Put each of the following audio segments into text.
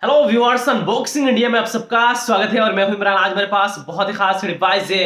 Hello viewers, unboxing India में आप सबका स्वागत है और मैं हूं इमरान। आज मेरे पास बहुत ही खास डिवाइस है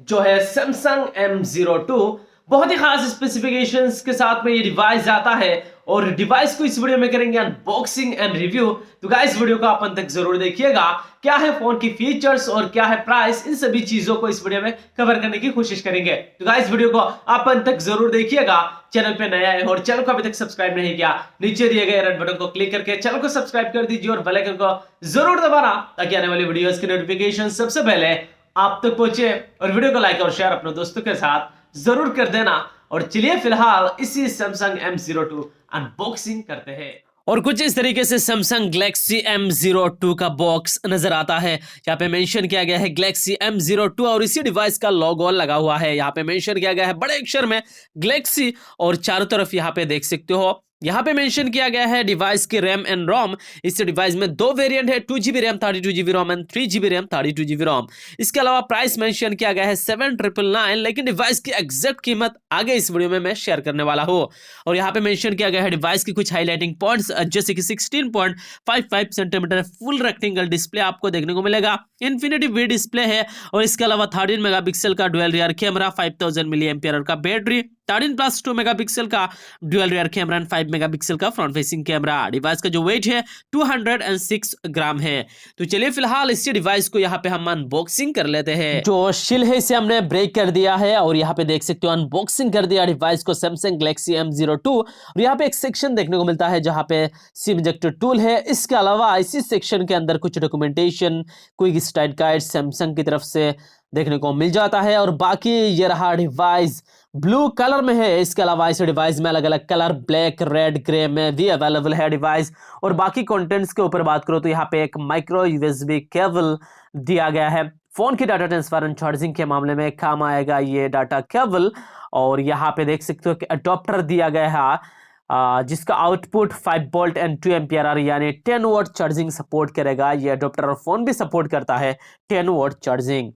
जो है Samsung M02। बहुत ही खास स्पेसिफिकेशंस के साथ में ये डिवाइस आता है और डिवाइस को इस वीडियो में करेंगे अनबॉक्सिंग एंड रिव्यू। तो गाइस वीडियो को आप अंत तक जरूर देखिएगा। क्या है फोन की फीचर्स और क्या है प्राइस, इन सभी चीजों को इस वीडियो में कवर करने की कोशिश करेंगे। तो गाइस वीडियो को आप अंत तक जरूर देखिएगा। चैनल पे नया है और चैनल को अभी तक सब्सक्राइब नहीं किया, नीचे दिए गए रेड बटन को क्लिक करके चैनल को सब्सक्राइब कर दीजिए और बेल आइकन को जरूर दबाना ताकि आने वाली वीडियोस की नोटिफिकेशन सबसे पहले आप तक पहुंचे। और वीडियो को लाइक और शेयर अपने दोस्तों के साथ जरूर कर देना। और चलिए फिलहाल इसी Samsung M02 अनबॉक्सिंग करते हैं। और कुछ इस तरीके से Samsung Galaxy M02 का बॉक्स नजर आता है। यहाँ पे मेंशन किया गया है Galaxy M02 और इसी डिवाइस का लोगो लगा हुआ है। यहाँ पे मेंशन किया गया है बड़े अक्षर में Galaxy और चारों तरफ यहाँ पे देख सकते हो। यहाँ पे मेंशन किया गया है डिवाइस की रैम एंड रोम। इस डिवाइस में दो वेरिएंट है, 2GB RAM 32GB ROM and 3GB RAM 32GB ROM. इसके अलावा प्राइस मेंशन किया गया है 7999, लेकिन डिवाइस की एग्जैक्ट कीमत आगे इस वीडियो में मैं शेयर करने वाला हूँ। और यहाँ पे मेंशन किया गया है डिवाइस की कुछ हाईलाइटिंग पॉइंट्स, जैसे कि 16.55 सेंटीमीटर फुल रेक्टेंगल डिस्प्ले आपको देखने को मिलेगा। इन्फिनिटी वी डिस्प्ले है और इसके अलावा 13 मेगापिक्सल का dual rear camera, 5000 milliampere का बैटरी, 13+2 मेगापिक्सल का dual rear camera and 5 megapixel का फ्रंट फेसिंग कैमरा। डिवाइस का जो वेट है 206 ग्राम है। तो चलिए फिलहाल इसी डिवाइस को यहाँ पे हम अनबॉक्सिंग कर लेते हैं। जो शिल है इसे हमने ब्रेक कर दिया है और यहाँ पे देख सकते हो अनबॉक्सिंग कर दिया डिवाइस को Samsung Galaxy M02। और यहाँ पे एक सेक्शन देखने को मिलता है जहाँ पे सिम इजेक्टर टूल है। इसके अलावा इसी सेक्शन के अंदर कुछ documentation, quick start guide Samsung की तरफ से देखने को मिल जाता है। और बाकी ये रहा डिवाइस ब्लू कलर में है। इसके अलावा इस डिवाइस में अलग अलग कलर ब्लैक, रेड, ग्रे में भी अवेलेबल है डिवाइस। और बाकी कंटेंट्स के ऊपर बात करो तो यहाँ पे एक माइक्रो यूएसबी केबल दिया गया है। फोन की डाटा ट्रांसफर एंड चार्जिंग के मामले में काम आएगा ये डाटा केबल। और यहाँ पे देख सकते हो कि अडॉप्टर दिया गया है जिसका output 5 volt and 2 ampere hour यानी 10 वॉट चार्जिंग सपोर्ट करेगा। ये अडॉप्टर और फोन भी सपोर्ट करता है 10 वॉट चार्जिंग।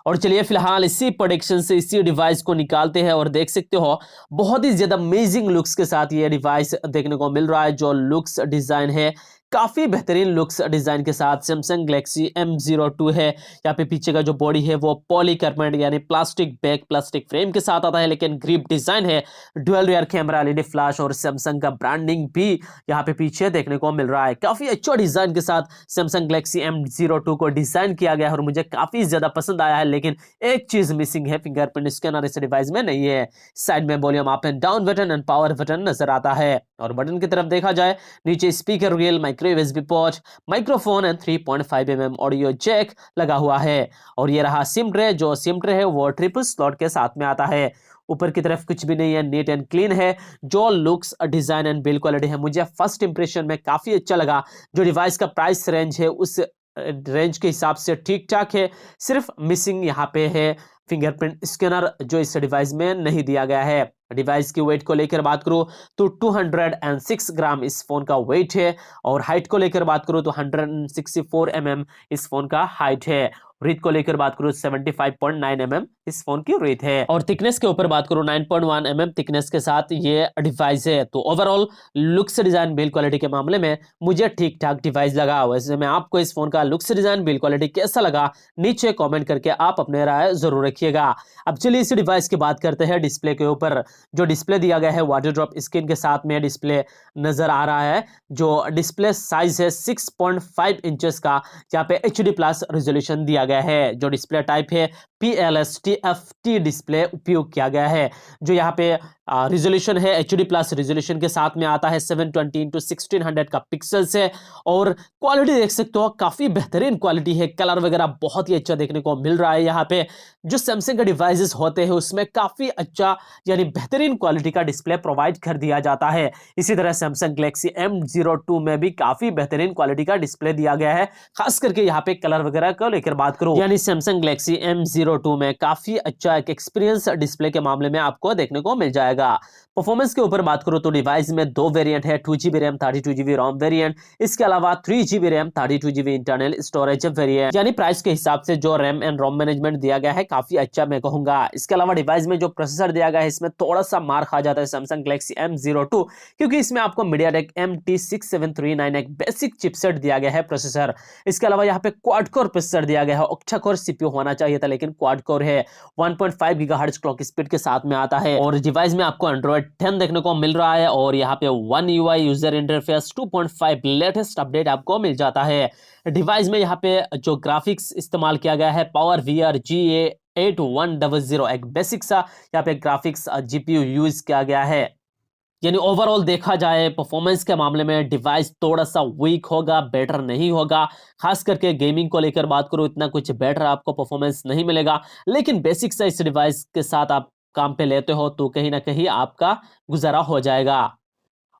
और चलिए फिलहाल इसी प्रोडक्शन से इसी डिवाइस को निकालते हैं और देख सकते हो बहुत ही ज्यादा अमेजिंग लुक्स के साथ ये डिवाइस देखने को मिल रहा है। जो लुक्स डिजाइन है काफी बेहतरीन लुक्स डिजाइन के साथ Samsung Galaxy M02 है। यहाँ पे पीछे का जो बॉडी है वो पॉलीकार्बोनेट यानी प्लास्टिक बैक, प्लास्टिक फ्रेम के साथ आता है, लेकिन ग्रिप डिजाइन है। Dual rear camera, LED flash और Samsung का ब्रांडिंग भी यहाँ पे पीछे देखने को मिल रहा है। काफी अच्छा डिजाइन के साथ Samsung Galaxy M02 को डिजाइन किया गया है और मुझे काफी ज्यादा पसंद आया है। लेकिन एक चीज मिसिंग है, फिंगरप्रिंट स्कैनर इस डिवाइस में नहीं है। साइड में volume up and down button and power button नजर आता है। और बटन की तरफ देखा जाए नीचे speaker real, micro USB port, microphone and 3.5 mm audio jack लगा हुआ है। और ये रहा सिम ट्रे। जो सिम ट्रे है वो ट्रिपल स्लॉट के साथ में आता है। ऊपर की तरफ कुछ भी नहीं है, नीट एंड क्लीन है। जो looks design and build quality है मुझे फर्स्ट इंप्रेशन में काफी अच्छा लगा। जो डिवाइस का प्राइस रेंज है उस रेंज के हिसाब से ठीक ठाक है। सिर्फ मिसिंग यहाँ पे है फिंगरप्रिंट स्कैनर जो इस डिवाइस में नहीं दिया गया है। डिवाइस की वेट को लेकर बात करूं तो 206 ग्राम इस फोन का वेट है। और हाइट को लेकर बात करूं तो 164 mm इस फोन का हाइट है। रेट को लेकर बात करूं 75.9 mm इस फोन की रेट है। और थिकनेस के ऊपर बात करूं 9.1 mm थिकनेस के साथ ये डिवाइस है। तो overall looks design build quality के मामले में मुझे ठीक ठाक डिवाइस लगा। वैसे मैं आपको इस फोन का लुक्स डिजाइन बिल्ड क्वालिटी कैसा लगा नीचे कॉमेंट करके आप अपने राय जरूर रखिएगा। अब चलिए इस डिवाइस की बात करते हैं। डिस्प्ले के ऊपर जो डिस्प्ले दिया गया है वाटर ड्रॉप स्क्रीन के साथ में डिस्प्ले नजर आ रहा है। जो डिस्प्ले साइज है 6.5 इंचेस का। यहाँ पे HD+ रेजोल्यूशन दिया गया है। जो डिस्प्ले टाइप है PLSTFT डिस्प्ले उपयोग किया गया है। जो यहाँ पे रिजोल्यूशन है HD+ रिजोल्यूशन के साथ में आता है 720x1600 का पिक्सल है। और क्वालिटी देख सकते हो काफी बेहतरीन क्वालिटी है। कलर वगैरह बहुत ही अच्छा देखने को मिल रहा है। यहाँ पे जो सैमसंग के डिवाइसेस होते हैं उसमें काफी अच्छा यानी बेहतरीन क्वालिटी का डिस्प्ले प्रोवाइड कर दिया जाता है। इसी तरह Samsung Galaxy M02 में भी काफी बेहतरीन क्वालिटी का डिस्प्ले दिया गया है। खास करके यहाँ पे कलर वगैरह को लेकर बात करूं यानी Samsung Galaxy M02 M02 में काफी अच्छा एक एक्सपीरियंस डिस्प्ले के मामले में आपको देखने को मिल जाएगा। परफॉर्मेंस के ऊपर बात करूं तो डिवाइस में दो वेरिएंट है, 2GB रैम 32GB रोम वेरिएंट, इसके अलावा 3GB RAM 32GB internal storage variant. यानी प्राइस के हिसाब से जो रैम एंड रोम मैनेजमेंट दिया गया है काफी अच्छा मैं कहूंगा। इसके अलावा डिवाइस में जो प्रोसेसर दिया गया है इसमें थोड़ा सा मार खा जाता है सैमसंग गैलेक्सी M02, क्योंकि इसमें आपको मीडियाटेक MT6739 एक बेसिक चिपसेट दिया गया है प्रोसेसर। इसके अलावा यहाँ पे क्वाड कोर प्रोसेसर दिया गया है, ऑक्टा कोर सीपीयू होना चाहिए था लेकिन क्वाड कोर है, 1.5 गीगाहर्ट्ज क्लॉक स्पीड के साथ में आता है। और डिवाइस में आपको एंड्रॉइड 10 देखने को मिल रहा है और यहाँ पे one UI user interface 2.5 latest update आपको मिल जाता है। डिवाइस में यहाँ पे जो ग्राफिक्स इस्तेमाल किया गया है पावर VR GA8100, एक बेसिक सा यहाँ पे ग्राफिक्स GPU यूज किया गया है। यानी ओवरऑल देखा जाए परफॉर्मेंस के मामले में डिवाइस थोड़ा सा वीक होगा, बेटर नहीं होगा। खास करके गेमिंग को लेकर बात करूं इतना कुछ बेटर आपको परफॉर्मेंस नहीं मिलेगा, लेकिन बेसिक सा इस डिवाइस के साथ आप काम पे लेते हो तो कहीं ना कहीं आपका गुजारा हो जाएगा।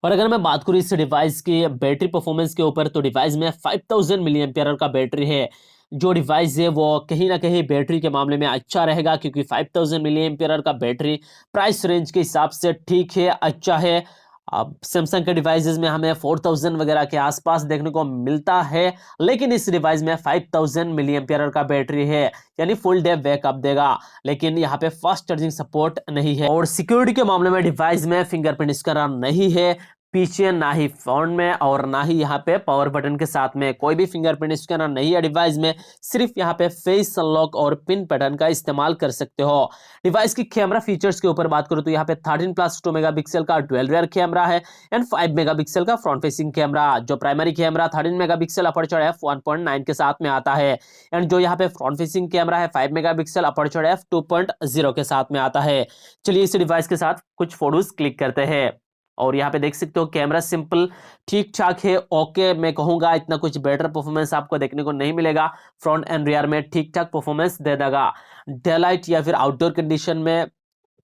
और अगर मैं बात करूं इस डिवाइस की बैटरी परफॉर्मेंस के ऊपर तो डिवाइस में 5000 मिली एम्पियर का बैटरी है। जो डिवाइस है वो कहीं ना कहीं बैटरी के मामले में अच्छा रहेगा, क्योंकि 5000 मिली एम्पियर का बैटरी प्राइस रेंज के हिसाब से ठीक है, अच्छा है। अब सैमसंग के डिवाइसेस में हमें 4000 वगैरह के आसपास देखने को मिलता है, लेकिन इस डिवाइस में 5000 मिली एम्पियर का बैटरी है, यानी फुल डे बैकअप देगा। लेकिन यहाँ पे फास्ट चार्जिंग सपोर्ट नहीं है। और सिक्योरिटी के मामले में डिवाइस में फिंगरप्रिंट स्कैनर नहीं है, पीछे ना ही फोन में और ना ही यहाँ पे पावर बटन के साथ में कोई भी फिंगरप्रिंट स्कैनर नहीं है डिवाइस में। सिर्फ यहाँ पे फेस अनलॉक और पिन पैटर्न का इस्तेमाल कर सकते हो। डिवाइस की कैमरा फीचर्स के ऊपर बात करूं तो यहाँ पे 13+2 मेगापिक्सल का डुअल रियर कैमरा है एंड 5 मेगापिक्सल का फ्रंट फेसिंग कैमरा। जो primary camera 13 megapixel aperture f1.9 के साथ में आता है एंड जो यहाँ पे फ्रंट फेसिंग कैमरा है 5 मेगापिक्सल अपर्चर f2.0 के साथ में आता है। चलिए इस डिवाइस के साथ कुछ फोटोज क्लिक करते हैं और यहाँ पे देख सकते हो कैमरा सिंपल ठीक ठाक है, ओके मैं कहूंगा। इतना कुछ बेटर परफॉर्मेंस आपको देखने को नहीं मिलेगा। फ्रंट एंड रियर में ठीक ठाक परफॉर्मेंस दे देगा। डे लाइट या फिर आउटडोर कंडीशन में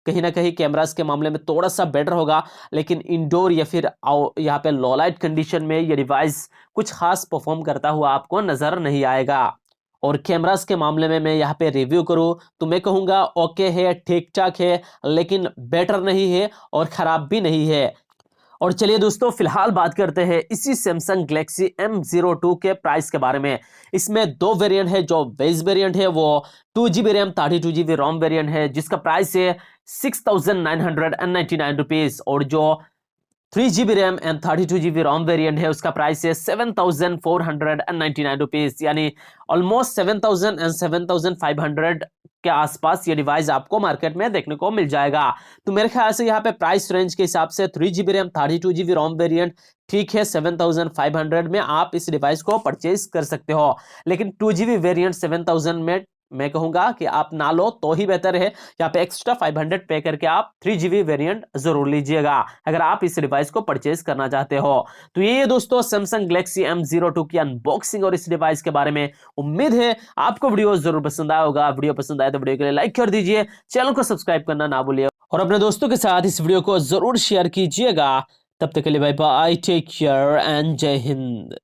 कहीं ना कहीं कैमरास के मामले में थोड़ा सा बेटर होगा, लेकिन इंडोर या फिर यहाँ पे लो लाइट कंडीशन में ये डिवाइस कुछ खास परफॉर्म करता हुआ आपको नजर नहीं आएगा। और कैमरास के मामले में मैं यहाँ पे रिव्यू करूँ तो मैं कहूँगा ओके है, ठीक ठाक है, लेकिन बेटर नहीं है और ख़राब भी नहीं है। और चलिए दोस्तों फिलहाल बात करते हैं इसी सैमसंग गैलेक्सी M02 के प्राइस के बारे में। इसमें दो वेरिएंट है। जो बेस वेरिएंट है वो 2GB रैम 32GB रोम वेरिएंट है, जिसका प्राइस है 6999 रुपीज़। और जो 3GB RAM and 32GB Rome variant है उसका प्राइस है 7499 रुपीज़, यानी ऑलमोस्ट 7000 एंड 7500 के आसपास ये डिवाइस आपको मार्केट में देखने को मिल जाएगा। तो मेरे ख्याल से यहाँ पे प्राइस रेंज के हिसाब से 3GB रैम 32GB रोम वेरिएंट ठीक है, 7500 में आप इस डिवाइस को परचेज कर सकते हो। लेकिन 2GB वेरिएंट 7000 में मैं कहूंगा कि आप ना लो तो ही बेहतर है। यहाँ पे एक्स्ट्रा 500 पे करके आप 3GB वेरिएंट जरूर लीजिएगा अगर आप इस डिवाइस को परचेज करना चाहते हो। तो ये दोस्तों सैमसंग गैलेक्सी M02 की अनबॉक्सिंग और इस डिवाइस के बारे में। उम्मीद है आपको वीडियो जरूर पसंद आया होगा। वीडियो पसंद आए तो वीडियो के लिए लाइक कर दीजिए, चैनल को सब्सक्राइब करना ना भूलिए और अपने दोस्तों के साथ इस वीडियो को जरूर शेयर कीजिएगा। तब तक के लिए bye bye, take care and जय हिंद।